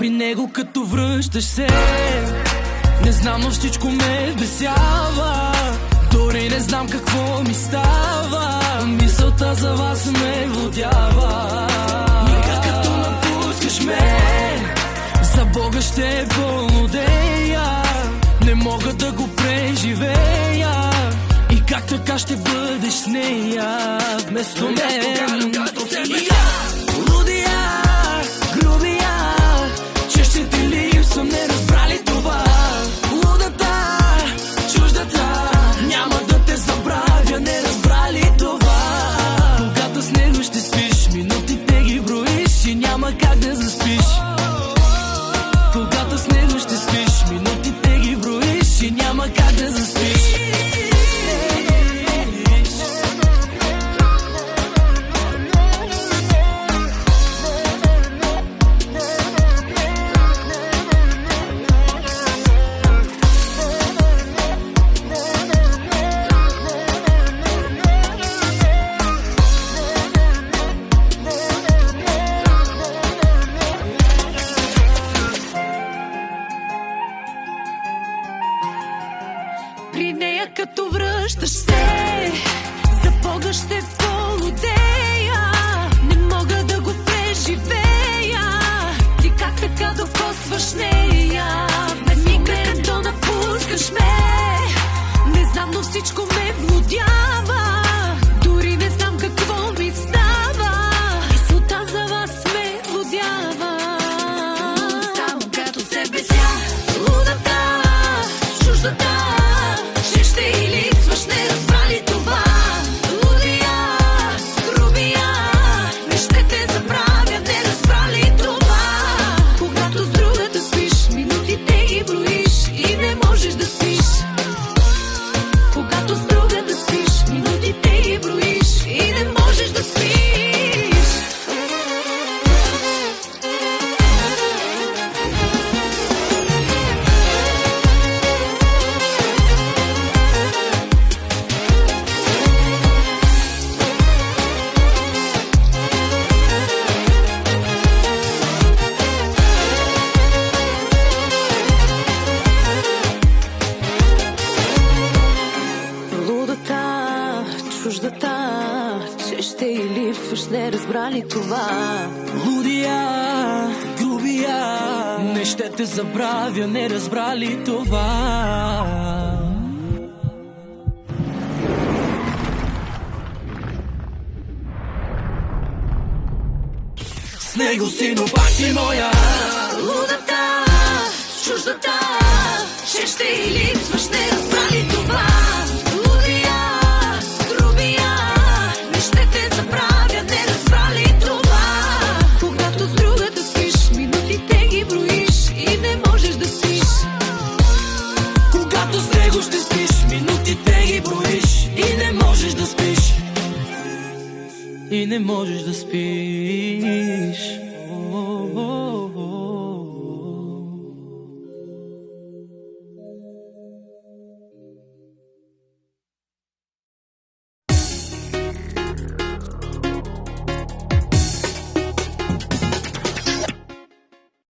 при него като връщаш се. Не знам, но всичко ме вбесява. Дори не знам какво ми става. Мисълта за вас ме водява. Нека като напускаш ме, за Бога ще болнодея. Не мога да го преживея. И как така ще бъдеш с нея вместо мен? Лудия, грубия, че ще ти липсвам, не разбрали това. Лудата, чуждата, няма да те забравя, не разбрали това. Когато с него ще спиш, минутите ги броиш и няма как да заспиш. Когато с него ще спиш, минутите ги броиш и няма как да заспиш. При нея като връщаш се, за Бога ще полудея. Не мога да го преживея. Ти как така докосваш нея? Нека като напускаш ме. Не знам, но всичко ме владява. Дори не знам какво ми става. Мисълта за вас ме владява. Ставам като се беся. Лудата, чуждата, ще и липсваш, не разбрали това. Лудия, грубия, не ще те забравя, не разбрали това. Когато с другата спиш, минутите ги броиш и не можеш да спиш. Когато с другата спиш, минутите ги броиш и не можеш да спиш. Чуждата, че ще и липсваш, не разбрали това. Лудия, грубия, не ще те забравя, не разбрали това. С него си, но пак си моя. Лудата, чуждата, че ще и липсваш, не разбрали това. Ще спиш, минутите ги броиш и не можеш да спиш. И не можеш да спиш.